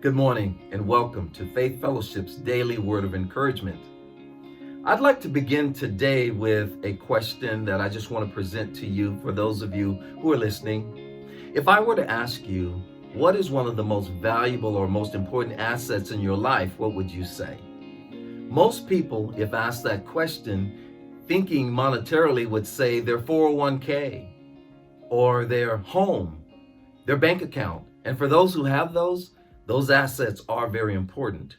Good morning and welcome to Faith Fellowship's Daily Word of Encouragement. I'd like to begin today with a question that I just want to present to you for those of you who are listening. If I were to ask you, what is one of the most valuable or most important assets in your life, what would you say? Most people, if asked that question, thinking monetarily would say their 401k or their home, their bank account. And for those who have those assets are very important.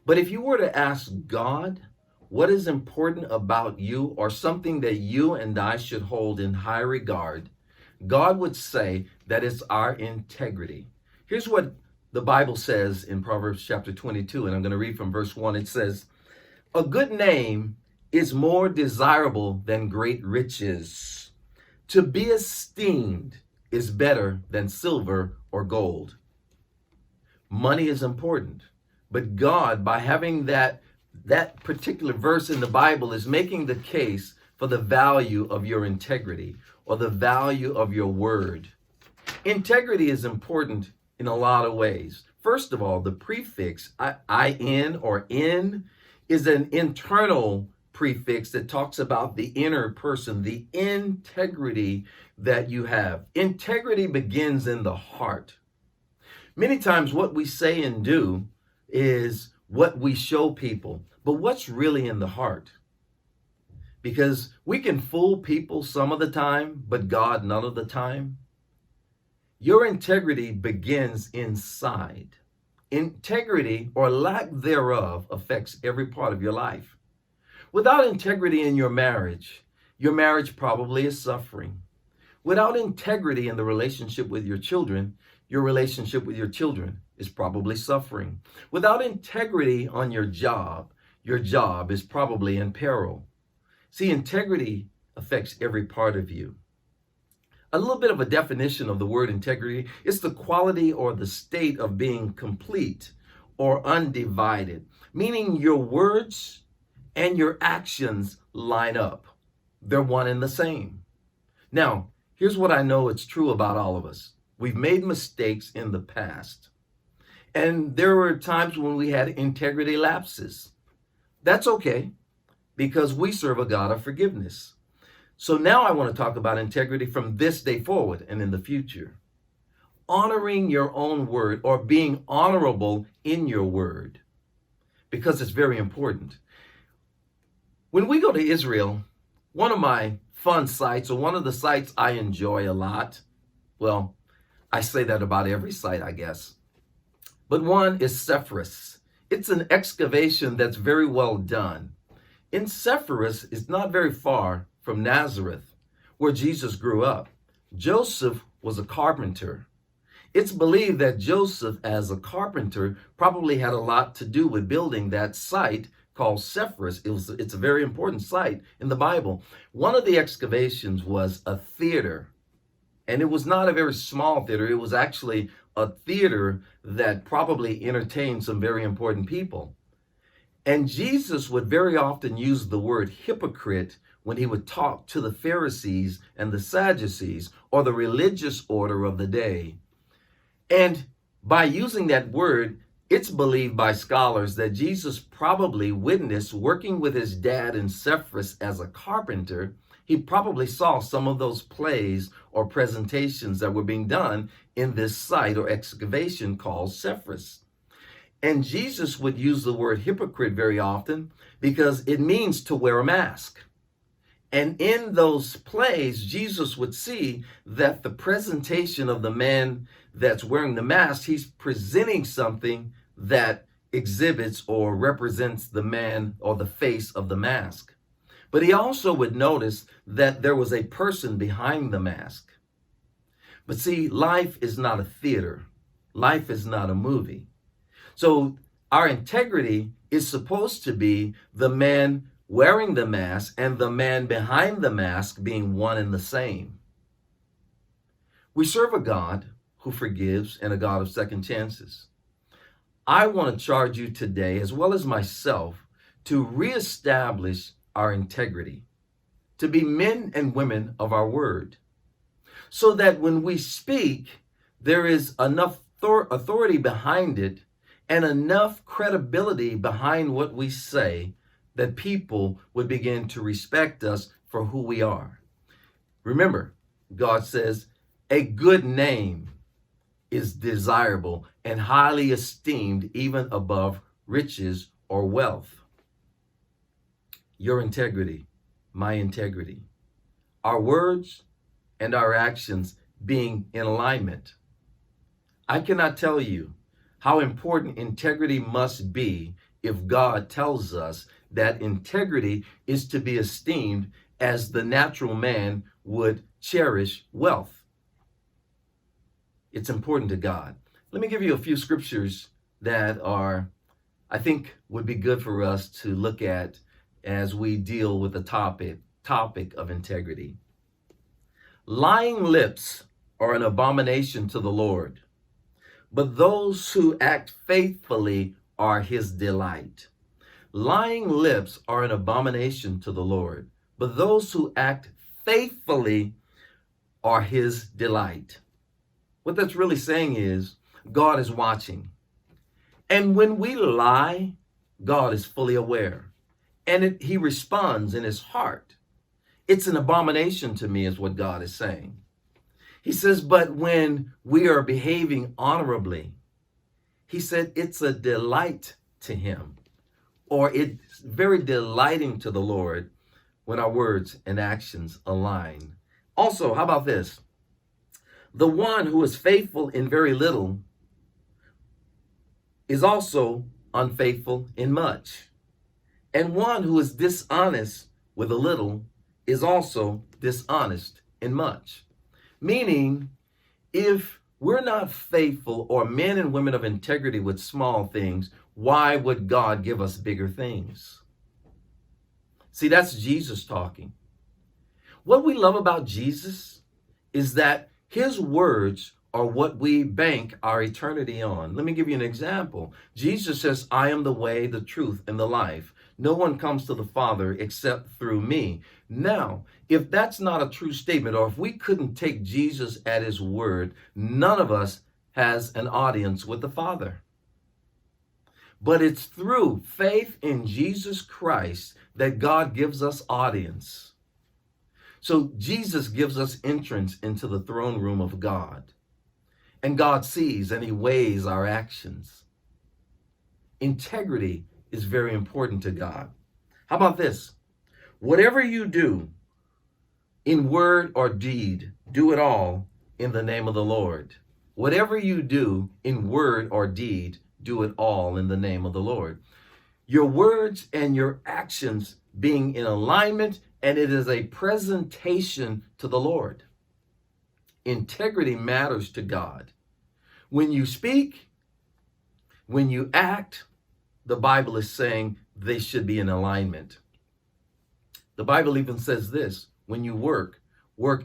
But if you were to ask God, what is important about you or something that you and I should hold in high regard, God would say that it's our integrity. Here's what the Bible says in Proverbs chapter 22, and I'm going to read from verse 1. It says, "A good name is more desirable than great riches. To be esteemed is better than silver or gold." Money is important, but God, by having that particular verse in the Bible, is making the case for the value of your integrity or the value of your word. Integrity is important in a lot of ways. First of all, the prefix in or in is an internal prefix that talks about the inner person, the integrity that you have. Integrity begins in the heart. Many times what we say and do is what we show people, but what's really in the heart? Because we can fool people some of the time, but God none of the time. Your integrity begins inside. Integrity or lack thereof affects every part of your life. Without integrity in your marriage probably is suffering. Without integrity in the relationship with your children, your relationship with your children is probably suffering. Without integrity on your job is probably in peril. See, integrity affects every part of you. A little bit of a definition of the word integrity is the quality or the state of being complete or undivided, meaning your words and your actions line up. They're one and the same. Now, here's what I know it's true about all of us. We've made mistakes in the past. And there were times when we had integrity lapses. That's okay, because we serve a God of forgiveness. So now I want to talk about integrity from this day forward and in the future. Honoring your own word or being honorable in your word, because it's very important. When we go to Israel, one of my fun sites, or one of the sites I enjoy a lot, well, I say that about every site, I guess. But one is Sepphoris. It's an excavation that's very well done. In Sepphoris is not very far from Nazareth, where Jesus grew up. Joseph was a carpenter. It's believed that Joseph, as a carpenter, probably had a lot to do with building that site called Sepphoris. It's a very important site in the Bible. One of the excavations was a theater. And it was not a very small theater. It was actually a theater that probably entertained some very important people. And Jesus would very often use the word hypocrite when he would talk to the Pharisees and the Sadducees, or the religious order of the day. And by using that word, it's believed by scholars that Jesus probably witnessed, working with his dad in Sepphoris as a carpenter, he probably saw some of those plays or presentations that were being done in this site or excavation called Sepphoris. And Jesus would use the word hypocrite very often because it means to wear a mask. And in those plays, Jesus would see that the presentation of the man that's wearing the mask, he's presenting something that exhibits or represents the man or the face of the mask. But he also would notice that there was a person behind the mask. But see, life is not a theater. Life is not a movie. So our integrity is supposed to be the man wearing the mask and the man behind the mask being one and the same. We serve a God who forgives and a God of second chances. I want to charge you today, as well as myself, to reestablish our integrity, to be men and women of our word, so that when we speak, there is enough authority behind it and enough credibility behind what we say that people would begin to respect us for who we are. Remember, God says, a good name is desirable and highly esteemed even above riches or wealth. Your integrity, my integrity, our words and our actions being in alignment. I cannot tell you how important integrity must be if God tells us that integrity is to be esteemed as the natural man would cherish wealth. It's important to God. Let me give you a few scriptures that I think would be good for us to look at as we deal with the topic of integrity. Lying lips are an abomination to the Lord, but those who act faithfully are his delight. Lying lips are an abomination to the Lord, but those who act faithfully are his delight. What that's really saying is God is watching. And when we lie, God is fully aware. And he responds in his heart. It's an abomination to me, is what God is saying. He says, but when we are behaving honorably, he said it's a delight to him, or it's very delighting to the Lord when our words and actions align. Also, how about this? The one who is faithful in very little is also unfaithful in much. And one who is dishonest with a little is also dishonest in much. Meaning, if we're not faithful or men and women of integrity with small things, why would God give us bigger things? See, that's Jesus talking. What we love about Jesus is that his words are what we bank our eternity on. Let me give you an example. Jesus says, I am the way, the truth, and the life. No one comes to the Father except through me. Now, if that's not a true statement, or if we couldn't take Jesus at his word, none of us has an audience with the Father. But it's through faith in Jesus Christ that God gives us audience. So Jesus gives us entrance into the throne room of God. And God sees and he weighs our actions. Integrity is very important to God. How about this? Whatever you do in word or deed, do it all in the name of the Lord. Whatever you do in word or deed, do it all in the name of the Lord. Your words and your actions being in alignment, and it is a presentation to the Lord. Integrity matters to God. When you speak, when you act, the Bible is saying they should be in alignment. The Bible even says this, when you work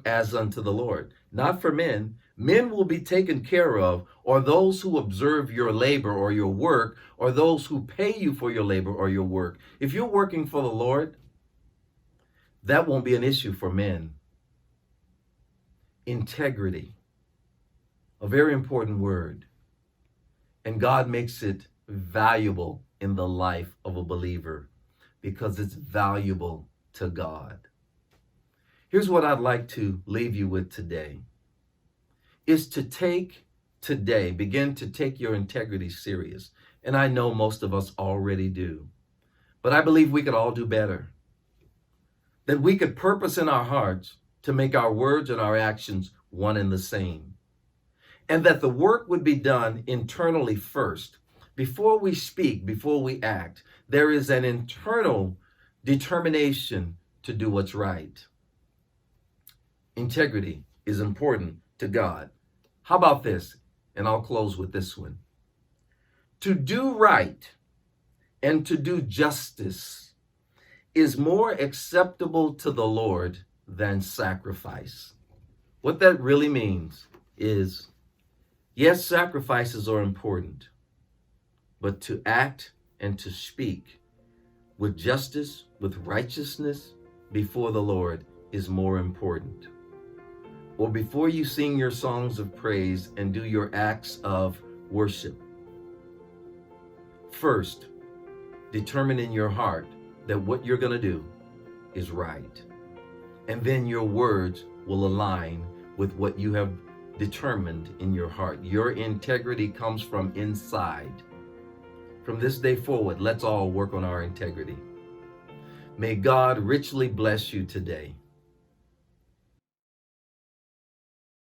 as unto the Lord, not for men. Men will be taken care of, or those who observe your labor or your work, or those who pay you for your labor or your work. If you're working for the Lord, that won't be an issue for men. Integrity, a very important word. And God makes it valuable in the life of a believer because it's valuable to God. Here's what I'd like to leave you with today, is to begin to take your integrity serious. And I know most of us already do, but I believe we could all do better. That we could purpose in our hearts to make our words and our actions one and the same. And that the work would be done internally first. Before we speak, before we act, there is an internal determination to do what's right. Integrity is important to God. How about this? And I'll close with this one. To do right and to do justice is more acceptable to the Lord than sacrifice. What that really means is, yes, sacrifices are important, but to act and to speak with justice, with righteousness before the Lord is more important. Or before you sing your songs of praise and do your acts of worship, First, determine in your heart that what you're going to do is right. And then your words will align with what you have determined in your heart. Your integrity comes from inside. From this day forward, let's all work on our integrity. May God richly bless you today.